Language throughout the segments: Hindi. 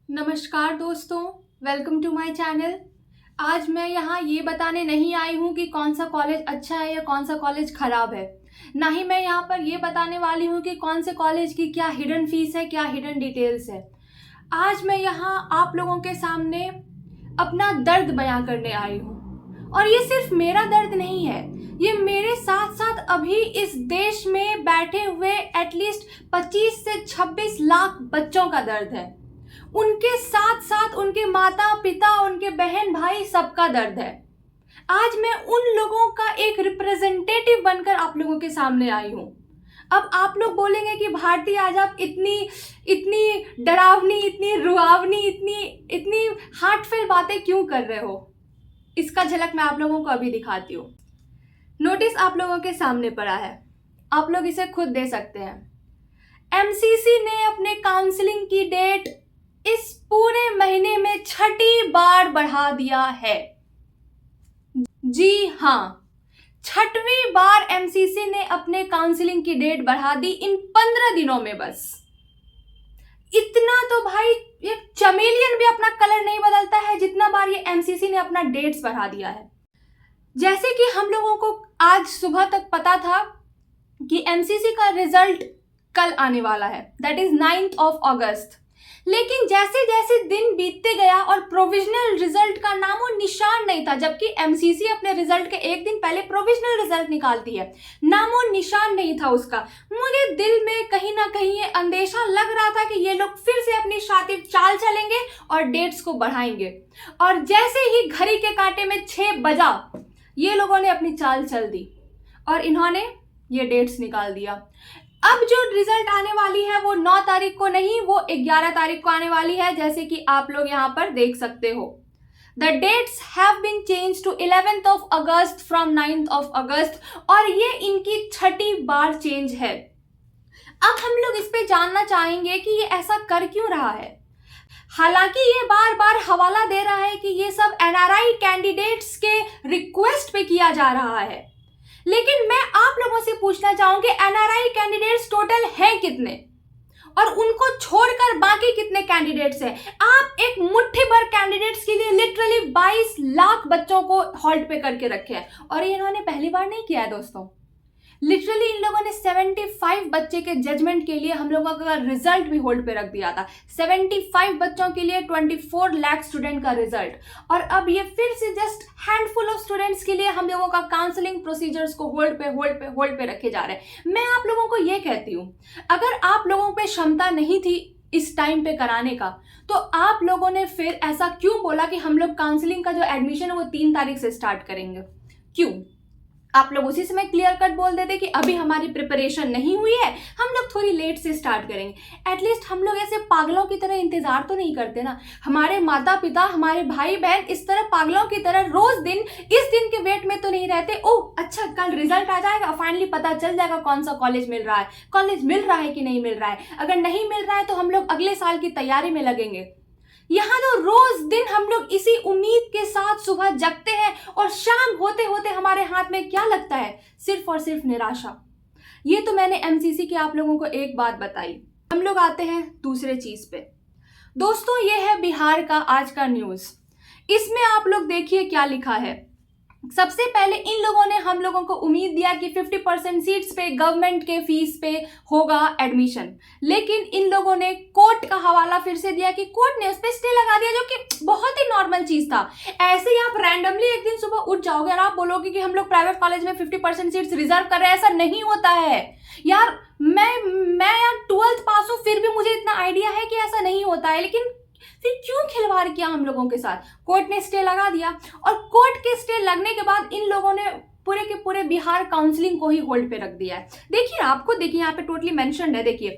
नमस्कार दोस्तों, वेलकम टू माय चैनल। आज मैं यहाँ ये बताने नहीं आई हूँ कि कौन सा कॉलेज अच्छा है या कौन सा कॉलेज ख़राब है। ना ही मैं यहाँ पर ये बताने वाली हूँ कि कौन से कॉलेज की क्या हिडन फीस है, क्या हिडन डिटेल्स है। आज मैं यहाँ आप लोगों के सामने अपना दर्द बयां करने आई हूँ। और ये सिर्फ मेरा दर्द नहीं है, ये मेरे साथ साथ अभी इस देश में बैठे हुए एटलीस्ट 25 से 26 लाख बच्चों का दर्द है। उनके साथ साथ उनके माता पिता, उनके बहन भाई, सबका दर्द है। आज मैं उन लोगों का एक रिप्रेजेंटेटिव बनकर आप लोगों के सामने आई हूं। अब आप लोग बोलेंगे कि भारती आज आप इतनी इतनी डरावनी, इतनी रुआवनी, इतनी इतनी हार्टफेल बातें क्यों कर रहे हो। इसका झलक मैं आप लोगों को अभी दिखाती हूँ। नोटिस आप लोगों के सामने पड़ा है, आप लोग इसे खुद दे सकते हैं। एमसीसी ने अपने काउंसलिंग की डेट इस पूरे महीने में 6ठी बार बढ़ा दिया है। जी हाँ, 6वीं बार एमसीसी ने अपने काउंसलिंग की डेट बढ़ा दी इन 15 दिनों में। बस इतना तो भाई, ये चमेलियन भी अपना कलर नहीं बदलता है जितना बार ये एमसीसी ने अपना डेट्स बढ़ा दिया है। जैसे कि हम लोगों को आज सुबह तक पता था कि एमसीसी का रिजल्ट कल आने वाला है, दैट इज 9 अगस्त। लेकिन जैसे जैसे दिन बीतते गया और प्रोविजनल रिजल्ट का नामो निशान नहीं था, जबकि एमसीसी अपने रिजल्ट के एक दिन पहले प्रोविजनल रिजल्ट निकालती है, नामो निशान नहीं था उसका। मुझे दिल में कहीं ना कहीं ये अंदेशा लग रहा था कि ये लोग फिर से अपनी शातिर चाल चलेंगे और डेट्स को बढ़ाएंगे। और जैसे ही घड़ी के कांटे में 6 बजा, ये लोगों ने अपनी चाल चल दी और इन्होंने ये डेट्स निकाल दिया। अब जो रिजल्ट आने वाली है वो 9 तारीख को नहीं, वो 11 तारीख को आने वाली है, जैसे कि आप लोग यहाँ पर देख सकते हो। The dates have been changed to 11th of August from 9th of August, और ये इनकी 6ठी बार चेंज है। अब हम लोग इस पे जानना चाहेंगे कि ये ऐसा कर क्यों रहा है। हालांकि ये बार बार हवाला दे रहा है कि ये सब एनआरआई कैंडिडेट्स के रिक्वेस्ट पे किया जा रहा है, लेकिन मैं आप लोगों से पूछना चाहूंगी एनआरआई कैंडिडेट्स टोटल हैं कितने, और उनको छोड़कर बाकी कितने कैंडिडेट्स हैं। आप एक मुट्ठी भर कैंडिडेट्स के लिए लिटरली 22 लाख बच्चों को होल्ड पे करके रखे हैं, और ये इन्होंने पहली बार नहीं किया है दोस्तों। लिटरली इन लोगों ने 75 बच्चे के जजमेंट के लिए हम लोगों का रिजल्ट भी होल्ड पे रख दिया था। 75 बच्चों के लिए 24 लाख स्टूडेंट का रिजल्ट, और अब ये फिर से जस्ट हैंडफुल ऑफ स्टूडेंट्स के लिए हम लोगों का काउंसलिंग प्रोसीजर्स को होल्ड पे रखे जा रहे हैं। मैं आप लोगों को ये कहती हूँ, अगर आप लोगों पे क्षमता नहीं थी इस टाइम पे कराने का, तो आप लोगों ने फिर ऐसा क्यों बोला कि हम लोग काउंसलिंग का जो एडमिशन है वो 3 तारीख से स्टार्ट करेंगे। क्यों आप लोग उसी समय क्लियर कट बोल देते कि अभी हमारी प्रिपरेशन नहीं हुई है, हम लोग थोड़ी लेट से स्टार्ट करेंगे। एटलीस्ट हम लोग ऐसे पागलों की तरह इंतजार तो नहीं करते ना। हमारे माता पिता, हमारे भाई बहन इस तरह पागलों की तरह रोज दिन इस दिन के वेट में तो नहीं रहते। ओह अच्छा, कल रिजल्ट आ जाएगा, फाइनली पता चल जाएगा कौन सा कॉलेज मिल रहा है, कॉलेज मिल रहा है कि नहीं मिल रहा है। अगर नहीं मिल रहा है तो हम लोग अगले साल की तैयारी में लगेंगे। यहाँ तो रोज दिन हम लोग इसी उम्मीद के साथ सुबह जगते हैं और शाम होते होते हमारे हाथ में क्या लगता है, सिर्फ और सिर्फ निराशा। ये तो मैंने एमसीसी के आप लोगों को एक बात बताई। हम लोग आते हैं दूसरे चीज पे। दोस्तों ये है बिहार का आज का न्यूज। इसमें आप लोग देखिए क्या लिखा है। सबसे पहले इन लोगों ने हम लोगों को उम्मीद दिया कि 50% सीट्स पे गवर्नमेंट के फीस पे होगा एडमिशन, लेकिन इन लोगों ने कोर्ट का हवाला फिर से दिया कि कोर्ट ने उस पर स्टे लगा दिया, जो कि बहुत ही नॉर्मल चीज था। ऐसे ही आप रैंडमली एक दिन सुबह उठ जाओगे और आप बोलोगे कि हम लोग प्राइवेट कॉलेज में 50% सीट्स रिजर्व कर रहे हैं, ऐसा नहीं होता है यार। मैं यार 12th पास हूँ, फिर भी मुझे इतना आइडिया है कि ऐसा नहीं होता है, लेकिन फिर क्यों खिलवाड़ किया हम लोगों के साथ। कोर्ट ने स्टे लगा दिया, और कोर्ट के स्टे लगने के बाद इन लोगों ने पूरे के पूरे बिहार काउंसलिंग को ही होल्ड पे रख दिया है। देखिए आपको, देखिए यहाँ पे टोटली मेंशन्ड है। देखिए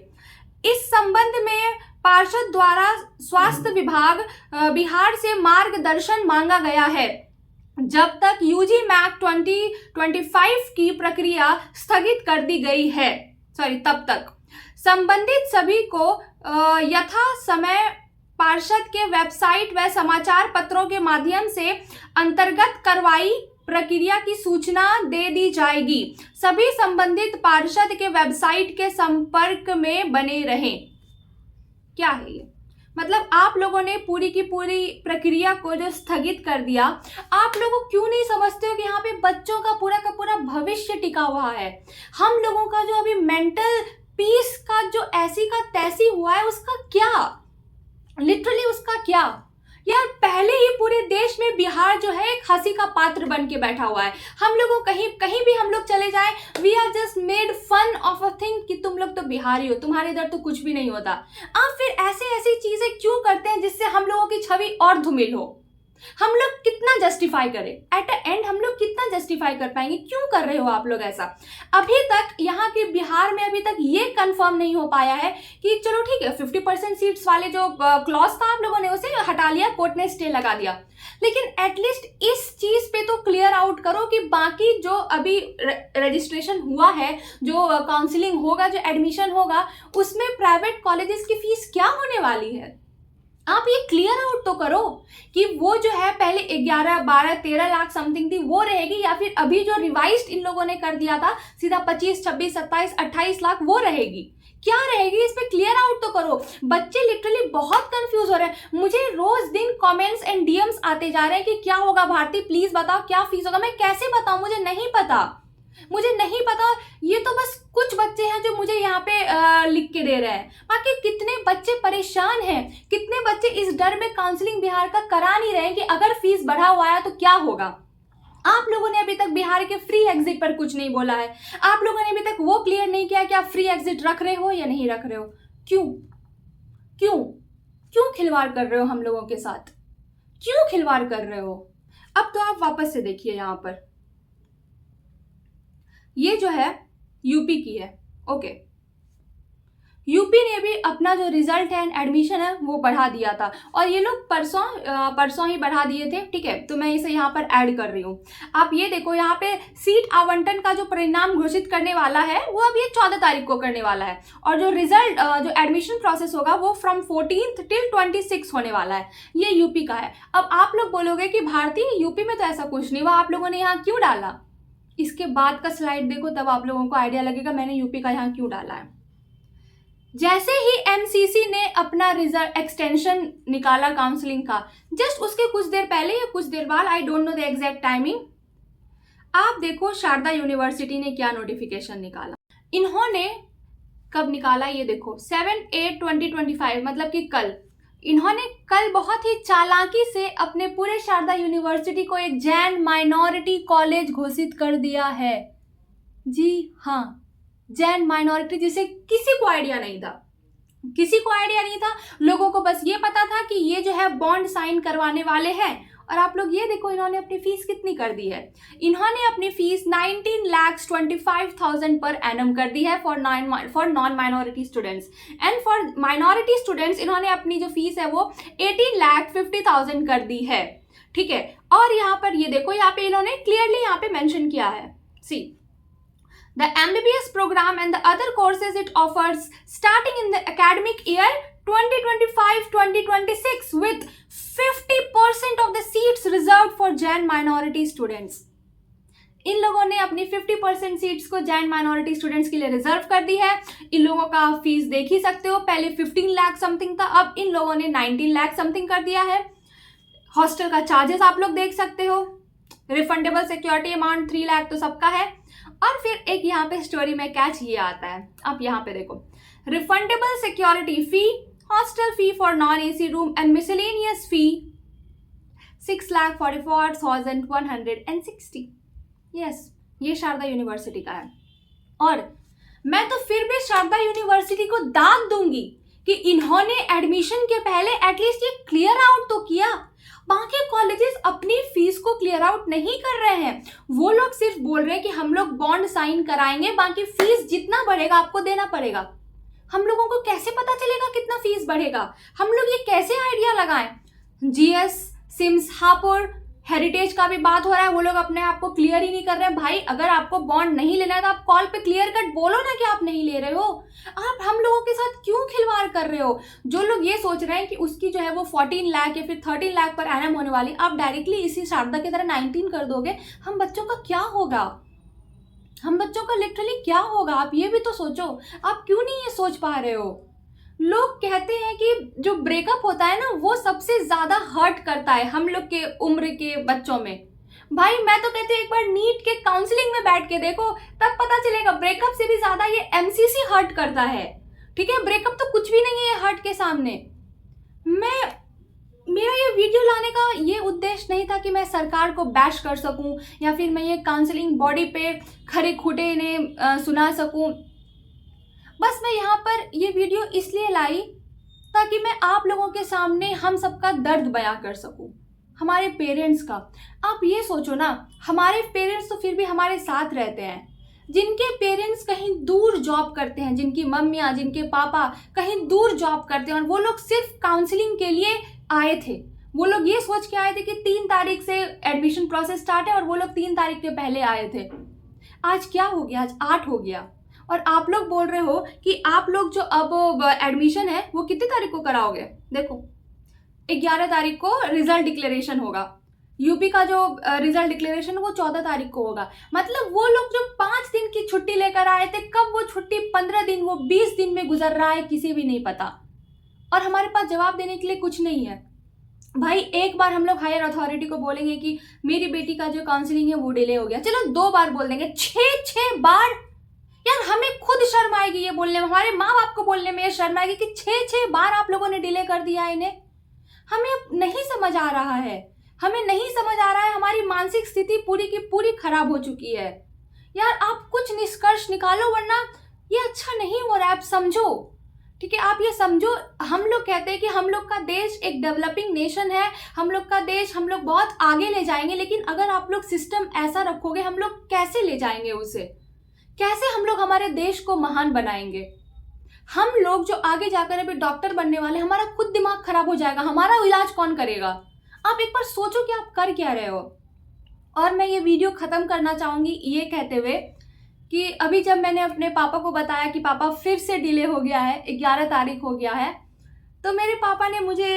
इस संबंध में पार्षद द्वारा स्वास्थ्य विभाग बिहार से मार्गदर्शन मांगा गया है, जब तक यूजी मैक 2025 की प्रक्रिया स्थगित कर दी गई है। तब तक संबंधित सभी को यथा समय पार्षद के वेबसाइट व समाचार पत्रों के माध्यम से अंतर्गत करवाई प्रक्रिया की सूचना दे दी जाएगी। सभी संबंधित पार्षद के वेबसाइट के संपर्क में बने रहें। क्या है ये? मतलब आप लोगों ने पूरी की पूरी प्रक्रिया को जो स्थगित कर दिया, आप लोगों क्यों नहीं समझते हो कि यहाँ पे बच्चों का पूरा भविष्य टिका हुआ है। हम लोगों का जो अभी मेंटल पीस का जो ऐसी का तैसी हुआ है, उसका क्या, लिटरली उसका क्या। यार पहले ही पूरे देश में बिहार जो है एक हंसी का पात्र बन के बैठा हुआ है। हम लोगों कहीं कहीं भी हम लोग चले जाएं, we are just made fun of a thing कि तुम लोग तो बिहारी हो, तुम्हारे इधर तो कुछ भी नहीं होता। आप फिर ऐसी ऐसी चीजें क्यों करते हैं जिससे हम लोगों की छवि और धूमिल हो। हम लोग कितना जस्टिफाई करें, एट द एंड हम लोग कितना जस्टिफाई कर पाएंगे। क्यों कर रहे हो आप लोग ऐसा। अभी तक यहाँ के बिहार में अभी तक ये कंफर्म नहीं हो पाया है कि चलो ठीक है 50% सीट्स वाले जो क्लॉज था आप लोगों ने उसे हटा लिया, कोर्ट ने स्टे लगा दिया, लेकिन एटलीस्ट इस चीज पे तो क्लियर आउट करो कि बाकी जो अभी रजिस्ट्रेशन हुआ है, जो काउंसलिंग होगा, जो एडमिशन होगा, उसमें प्राइवेट कॉलेजेस की फीस क्या होने वाली है। आप ये क्लियर आउट तो करो कि वो जो है पहले 11, 12, 13 लाख समथिंग थी वो रहेगी, या फिर अभी जो रिवाइज्ड इन लोगों ने कर दिया था सीधा 25, 26, 27, 28 लाख वो रहेगी, क्या रहेगी, इस पे क्लियर आउट तो करो। बच्चे लिटरली बहुत कंफ्यूज हो रहे हैं। मुझे रोज दिन कमेंट्स एंड डीएम्स आते जा रहे हैं कि क्या होगा भारती, प्लीज बताओ क्या फीस होगा। मैं कैसे बताऊं, मुझे नहीं पता, मुझे नहीं पता। ये तो बस कुछ बच्चे हैं जो मुझे यहाँ पे लिख के दे रहे हैं, बाकी कितने बच्चे परेशान हैं, कितने बच्चे इस डर में काउंसलिंग बिहार का करा नहीं रहे हैं कि अगर फीस बढ़ा हुआ है तो क्या होगा। आप लोगों ने अभी तक बिहार के फ्री एग्जिट पर कुछ नहीं बोला है। आप लोगों ने अभी तक वो क्लियर नहीं किया कि आप फ्री एग्जिट रख रहे हो या नहीं रख रहे हो। क्यों क्यों क्यों खिलवाड़ कर रहे हो हम लोगों के साथ, क्यों खिलवाड़ कर रहे हो। अब तो आप वापस से देखिए, यहाँ पर ये जो है यूपी की है, ओके। यूपी ने भी अपना जो रिजल्ट है एंड एडमिशन है वो बढ़ा दिया था, और ये लोग परसों ही बढ़ा दिए थे, ठीक है। तो मैं इसे यहाँ पर ऐड कर रही हूँ। आप ये देखो, यहाँ पे सीट आवंटन का जो परिणाम घोषित करने वाला है वो अब ये 14 तारीख को करने वाला है, और जो रिजल्ट जो एडमिशन प्रोसेस होगा वो फ्रॉम 14 till 26 होने वाला है। ये यूपी का है। अब आप लोग बोलोगे कि भारतीय यूपी में तो ऐसा कुछ नहीं हुआ, आप लोगों ने यहाँ क्यों डाला। इसके बाद का स्लाइड देखो, तब आप लोगों को आइडिया लगेगा मैंने यूपी का यहाँ क्यों डाला है। जैसे ही एमसीसी ने अपना रिजल्ट एक्सटेंशन निकाला काउंसलिंग का, जस्ट उसके कुछ देर पहले या कुछ देर बाद, I don't know the exact timing, आप देखो शारदा यूनिवर्सिटी ने क्या नोटिफिकेशन निकाला। इन्होंने कब निकाला ये देखो, 7/8/2025, मतलब कि कल। इन्होंने कल बहुत ही चालाकी से अपने पूरे शारदा यूनिवर्सिटी को एक जैन माइनॉरिटी कॉलेज घोषित कर दिया है। जी हाँ, जैन माइनॉरिटी, जिसे किसी को आइडिया नहीं था, किसी को आइडिया नहीं था। लोगों को बस ये पता था कि ये जो है बॉन्ड साइन करवाने वाले हैं। और आप लोग ये देखो इन्होंने अपनी फीस कितनी कर दी है। इन्होंने अपनी फीस 19,25,000 पर एनम कर दी है for non minority students, and for minority students इन्होंने अपनी जो फीस है वो 18,50,000 कर दी है, ठीक है। और यहाँ पर ये देखो, यहाँ पे इन्होंने क्लियरली यहाँ पे मेंशन किया है, सी the MBBS program and the other courses it offers starting in the academic year 2025-2026 with 50% of the seats reserved for Jain minority students. इन लोगों ने अपनी 50% सीट्स को जैन माइनॉरिटी स्टूडेंट्स के लिए रिजर्व कर दी है। इन लोगों का फीस देख ही सकते हो, पहले 15 लाख समथिंग था, अब इन लोगों ने 19 लाख समथिंग कर दिया है। हॉस्टल का चार्जेस आप लोग देख सकते हो, रिफंडेबल सिक्योरिटी अमाउंट 3 लाख तो सबका है। और फिर एक यहाँ पे स्टोरी में कैच ये आता है, आप यहाँ पे देखो, refundable security fee, hostel fee for non AC room and miscellaneous fee 6,44,160। Yes, ये शारदा यूनिवर्सिटी का है। और मैं तो फिर भी शारदा यूनिवर्सिटी को दाद दूंगी कि इन्होंने एडमिशन के पहले एटलीस्ट ये क्लियर आउट तो किया। बाकी कॉलेजेस अपनी फीस को क्लियर आउट नहीं कर रहे हैं, वो लोग सिर्फ बोल रहे हैं कि हम लोग बॉन्ड साइन कराएंगे, बाकी फीस जितना बढ़ेगा आपको देना पड़ेगा। हम लोगों को कैसे पता चलेगा कितना फीस बढ़ेगा, हम लोग ये कैसे आइडिया लगाएं। जीएस, सिम्स, हापुड़, हेरिटेज का भी बात हो रहा है, वो लोग अपने आप को क्लियर ही नहीं कर रहे हैं। भाई अगर आपको बॉन्ड नहीं लेना है तो आप कॉल पे क्लियर कट बोलो ना कि आप नहीं ले रहे हो। आप हम लोगों के साथ क्यों खिलवाड़ कर रहे हो। जो लोग ये सोच रहे हैं कि उसकी जो है वो 14 लाख या फिर 13 लाख पर एनम होने वाली, आप डायरेक्टली इसी शारदा की तरह 19 कर दोगे, हम बच्चों का क्या होगा, हम बच्चों का लिटरली क्या होगा। आप ये भी तो सोचो, आप क्यों नहीं ये सोच पा रहे हो। लोग कहते हैं कि जो ब्रेकअप होता है ना वो सबसे ज्यादा हर्ट करता है हम लोग के उम्र के बच्चों में। भाई मैं तो कहती हूँ एक बार नीट के काउंसलिंग में बैठ के देखो, तब पता चलेगा ब्रेकअप से भी ज्यादा ये एमसीसी हर्ट करता है। ठीक है, ब्रेकअप तो कुछ भी नहीं है हर्ट के सामने। मेरा ये वीडियो लाने का ये उद्देश्य नहीं था कि मैं सरकार को बैश कर सकूं या फिर मैं ये काउंसलिंग बॉडी पे खरे खोटे इन्हें सुना सकूं। बस मैं यहाँ पर ये वीडियो इसलिए लाई ताकि मैं आप लोगों के सामने हम सबका दर्द बयां कर सकूं, हमारे पेरेंट्स का। आप ये सोचो ना, हमारे पेरेंट्स तो फिर भी हमारे साथ रहते हैं, जिनके पेरेंट्स कहीं दूर जॉब करते हैं, जिनकी मम्मियाँ जिनके पापा कहीं दूर जॉब करते हैं और वो लोग सिर्फ काउंसलिंग के लिए आए थे। वो लोग ये सोच के आए थे कि 3 तारीख से एडमिशन प्रोसेस स्टार्ट है और वो लोग 3 तारीख के पहले आए थे। आज क्या हो गया, आज 8 हो गया और आप लोग बोल रहे हो कि आप लोग जो अब एडमिशन है वो कितनी तारीख को कराओगे। देखो 11 तारीख को रिजल्ट डिक्लेरेशन होगा, यूपी का जो रिजल्ट डिक्लेरेशन है वो 14 तारीख को होगा। मतलब वो लोग जो 5 दिन की छुट्टी लेकर आए थे, कब वो छुट्टी 15 दिन वो 20 दिन में गुजर रहा है किसी भी नहीं पता, और हमारे पास जवाब देने के लिए कुछ नहीं है। भाई एक बार हम लोग हायर अथॉरिटी को बोलेंगे कि मेरी बेटी का जो काउंसलिंग है वो डिले हो गया, चलो 2 बार बोल देंगे, 6 बार यार हमें खुद शर्म आएगी ये बोलने में, हमारे माँ बाप को बोलने में ये शर्म आएगी कि 6 बार आप लोगों ने डिले कर दिया इन्हें। हमें अब नहीं समझ आ रहा है, हमें नहीं समझ आ रहा है, हमारी मानसिक स्थिति पूरी की पूरी खराब हो चुकी है। यार आप कुछ निष्कर्ष निकालो, वरना ये अच्छा नहीं हो रहा है। आप समझो, ठीक है, आप ये समझो, हम लोग कहते हैं कि हम लोग का देश एक डेवलपिंग नेशन है, हम लोग का देश हम लोग बहुत आगे ले जाएंगे, लेकिन अगर आप लोग सिस्टम ऐसा रखोगे हम लोग कैसे ले जाएंगे उसे, कैसे हम लोग हमारे देश को महान बनाएंगे। हम लोग जो आगे जाकर अभी डॉक्टर बनने वाले, हमारा खुद दिमाग खराब हो जाएगा, हमारा इलाज कौन करेगा। आप एक बार सोचो कि आप कर क्या रहे हो। और मैं ये वीडियो खत्म करना चाहूंगी ये कहते हुए कि अभी जब मैंने अपने पापा को बताया कि पापा फिर से डिले हो गया है, 11 तारीख हो गया है, तो मेरे पापा ने मुझे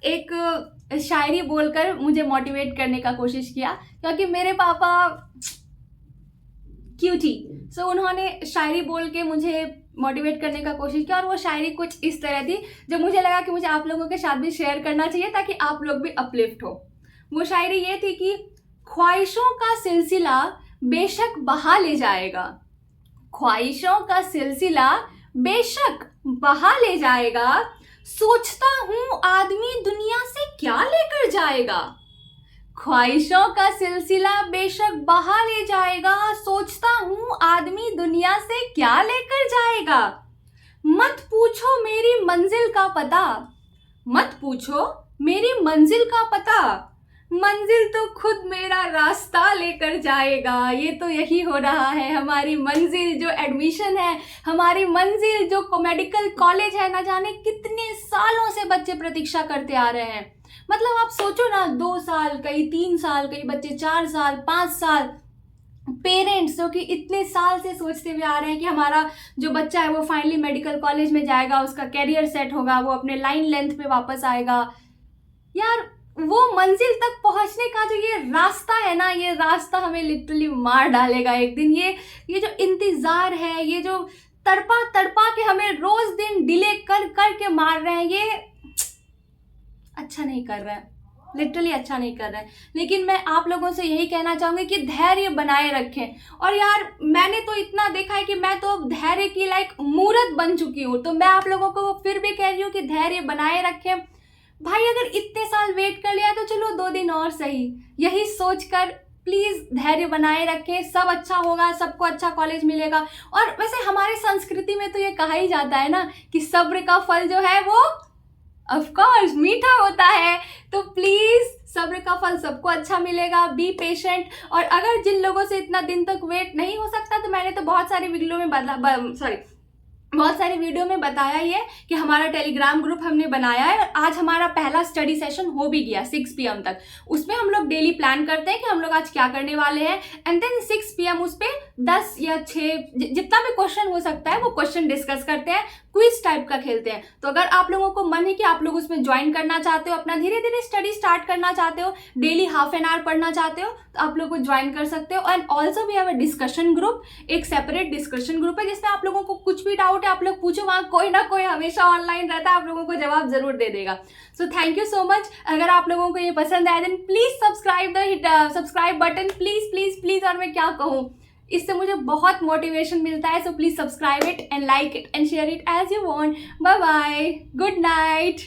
एक शायरी बोलकर मुझे मोटिवेट करने का कोशिश किया, क्योंकि मेरे पापा क्यूटी, सो उन्होंने शायरी बोल के मुझे मोटिवेट करने का कोशिश किया। और वो शायरी कुछ इस तरह थी जो मुझे लगा कि मुझे आप लोगों के साथ भी शेयर करना चाहिए ताकि आप लोग भी अपलिफ्ट हो। वो शायरी ये थी कि ख्वाहिशों का सिलसिला बेशक बहा ले जाएगा, ख्वाहिशों का सिलसिला बेशक बहा ले जाएगा, सोचता हूँ आदमी दुनिया से क्या लेकर जाएगा। ख्वाहिशों का सिलसिला बेशक बहा ले जाएगा, सोचता हूँ आदमी दुनिया से क्या लेकर जाएगा। मत पूछो मेरी मंजिल का पता, मत पूछो मेरी मंजिल का पता, मंजिल तो खुद मेरा रास्ता लेकर जाएगा। ये तो यही हो रहा है, हमारी मंजिल जो एडमिशन है, हमारी मंजिल जो मेडिकल कॉलेज है, ना जाने कितने सालों से बच्चे प्रतीक्षा करते आ रहे हैं। मतलब आप सोचो ना, 2 साल, कई 3 साल, कई बच्चे 4 साल, 5 साल, पेरेंट्स जो कि इतने साल से सोचते हुए आ रहे हैं कि हमारा जो बच्चा है वो फाइनली मेडिकल कॉलेज में जाएगा, उसका कैरियर सेट होगा, वो अपने लाइन लेंथ पे वापस आएगा। यार वो मंजिल तक पहुंचने का जो ये रास्ता है ना, ये रास्ता हमें लिटरली मार डालेगा एक दिन। ये जो इंतजार है, ये जो तड़पा तड़पा के हमें रोज दिन डिले कर कर के मार रहे हैं, ये अच्छा नहीं कर रहा है, लिटरली अच्छा नहीं कर रहा है। लेकिन मैं आप लोगों से यही कहना चाहूंगी कि धैर्य बनाए रखें। और यार मैंने तो इतना देखा है कि मैं तो अब धैर्य की लाइक मूर्त बन चुकी हूँ, तो मैं आप लोगों को फिर भी कह रही हूँ कि धैर्य बनाए रखें। भाई अगर इतने साल वेट कर लिया तो चलो 2 दिन और सही, यही सोचकर प्लीज धैर्य बनाए रखें। सब अच्छा होगा, सबको अच्छा कॉलेज मिलेगा। और वैसे हमारी संस्कृति में तो ये कहा ही जाता है ना कि सब्र का फल जो है वो ऑफ कोर्स मीठा होता है। तो प्लीज सब्र का फल सबको अच्छा मिलेगा, बी पेशेंट। और अगर जिन लोगों से इतना दिन तक वेट नहीं हो सकता, तो मैंने तो बहुत सारी वीडियो में बताया ही है कि हमारा टेलीग्राम ग्रुप हमने बनाया है, और आज हमारा पहला स्टडी सेशन हो भी गया 6 PM तक। उसमें हम लोग डेली प्लान करते हैं कि हम लोग आज क्या करने वाले हैं, एंड देन 6 PM उस पर 10 या 6 जितना भी क्वेश्चन हो सकता है वो क्वेश्चन डिस्कस करते हैं। क्विज टाइप का खेलते हैं। तो अगर आप लोगों को मन है कि आप लोग उसमें ज्वाइन करना चाहते हो, अपना धीरे धीरे स्टडी स्टार्ट करना चाहते हो, डेली हाफ एन आवर पढ़ना चाहते हो, तो आप लोग को ज्वाइन कर सकते हो। And also we have a discussion group, एक सेपरेट डिस्कशन ग्रुप है जिसमें आप लोगों को कुछ भी डाउट है आप लोग पूछो, वहाँ कोई ना कोई हमेशा ऑनलाइन रहता है, आप लोगों को जवाब जरूर दे देगा। So thank you so much. अगर आप लोगों को ये पसंद आया then please subscribe button, please please please. और मैं क्या कहूँ, इससे मुझे बहुत मोटिवेशन मिलता है। So please subscribe it and like it and share it as you want. Bye bye, good night.